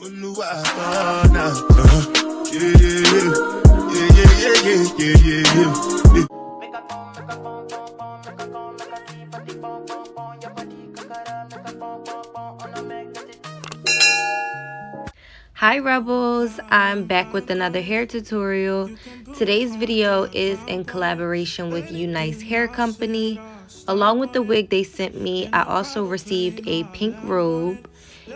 Hi Rebels, I'm back with another hair tutorial. Today's video is in collaboration with Unice Hair Company. Along with the wig they sent me, I also received a pink robe,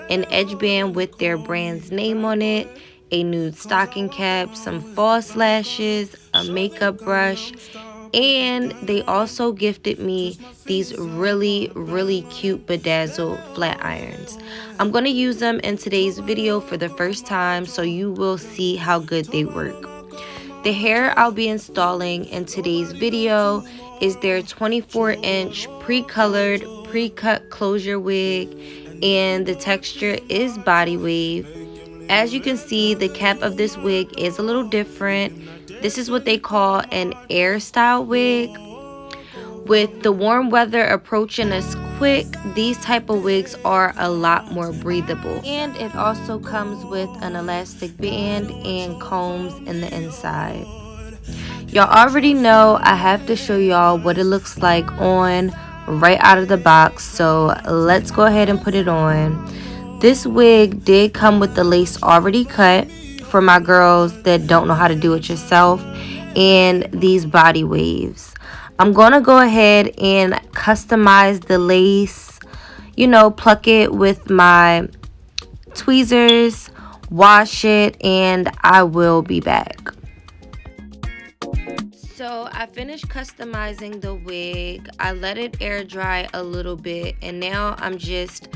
an edge band with their brand's name on it, a nude stocking cap, some false lashes, a makeup brush, and they also gifted me these really cute bedazzled flat irons. I'm going to use them in today's video for the first time, so you will see how good they work. The hair I'll be installing in today's video is their 24-inch pre-colored pre-cut closure wig, and the texture is body wave. As you can see, the cap of this wig is a little different. This is what they call an air style wig. With the warm weather approaching us quick, these type of wigs are a lot more breathable. And it also comes with an elastic band and combs in the inside. Y'all already know I have to show y'all what it looks like on right out of the box, so let's go ahead and put it on. This wig did come with the lace already cut for my girls that don't know how to do it yourself, and these body waves. I'm going to go ahead and customize the lace, you know, pluck it with my tweezers, wash it, and I will be back. So I finished customizing the wig. I let it air dry a little bit, and now I'm just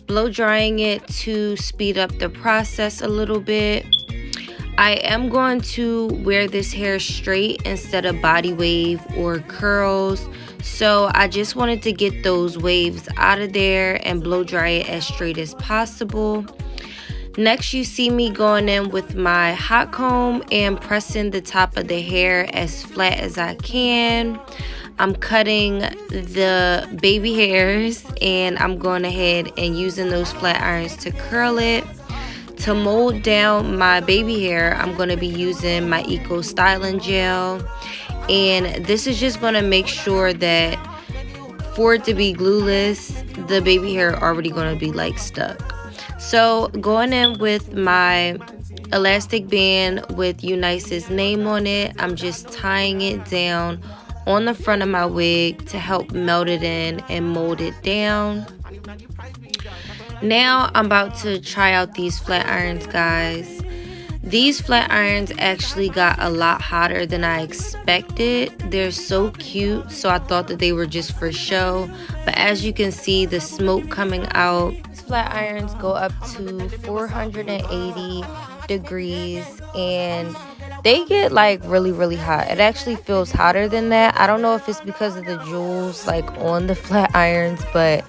blow drying it to speed up the process a little bit. I am going to wear this hair straight instead of body wave or curls, so I just wanted to get those waves out of there and blow dry it as straight as possible. Next, you see me going in with my hot comb and pressing the top of the hair as flat as I can. I'm cutting the baby hairs, and I'm going ahead and using those flat irons to curl it. To mold down my baby hair, I'm going to be using my Eco Styling Gel. And this is just going to make sure that for it to be glueless, the baby hair already going to be like stuck. So going in with my elastic band with Unice's name on it, I'm just tying it down on the front of my wig to help melt it in and mold it down. Now I'm about to try out these flat irons, guys. These flat irons actually got a lot hotter than I expected. They're so cute, so I thought that they were just for show. But as you can see, the smoke coming out. These flat irons go up to 480 degrees, and they get like really hot. It actually feels hotter than that. I don't know if it's because of the jewels like on the flat irons, but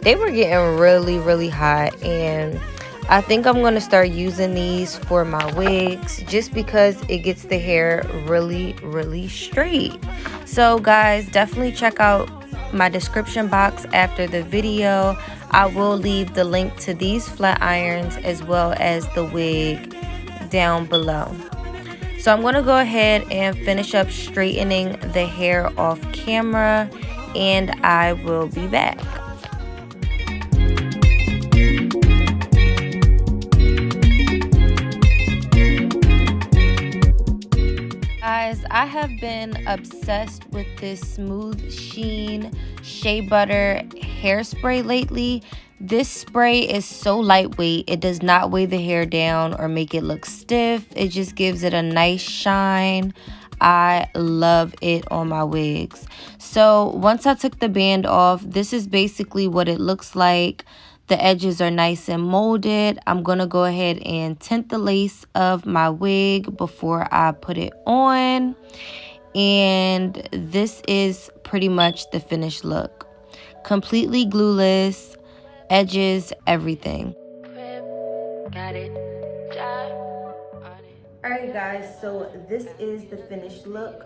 they were getting really hot, and I think I'm going to start using these for my wigs just because it gets the hair really straight. So guys, definitely check out my description box after the video. I will leave the link to these flat irons as well as the wig down below. So I'm going to go ahead and finish up straightening the hair off camera, and I will be back. Guys, I have been obsessed with this Smooth Sheen Shea Butter hairspray lately. This spray is so lightweight. It does not weigh the hair down or make it look stiff. It just gives it a nice shine. I love it on my wigs. So once I took the band off, this is basically what it looks like. The edges are nice and molded. I'm going to go ahead and tint the lace of my wig before I put it on. And this is pretty much the finished look. Completely glueless, edges, everything. Alright guys, so this is the finished look.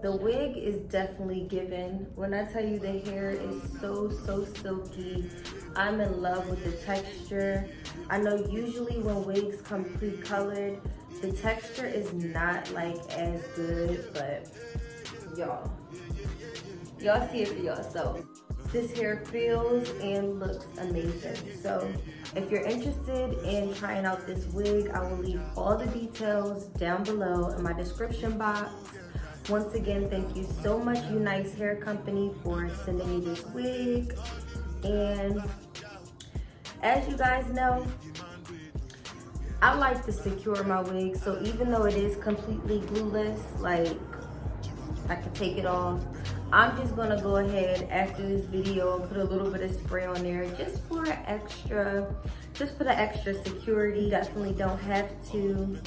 The wig is definitely given. When I tell you the hair is so silky, I'm in love with the texture. I know usually when wigs come pre-colored, the texture is not like as good, but y'all see it for yourself. This hair feels and looks amazing. So if you're interested in trying out this wig, I will leave all the details down below in my description box. Once again, thank you so much, Unice Hair Company, for sending me this wig. And as you guys know, I like to secure my wig, so even though it is completely glueless, like I can take it off, I'm just gonna go ahead after this video and put a little bit of spray on there just for the extra security. Definitely don't have to.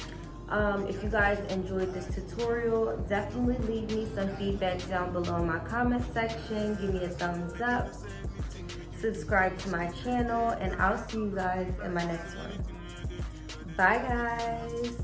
If you guys enjoyed this tutorial, definitely leave me some feedback down below in my comment section. Give me a thumbs up, subscribe to my channel, and I'll see you guys in my next one. Bye guys.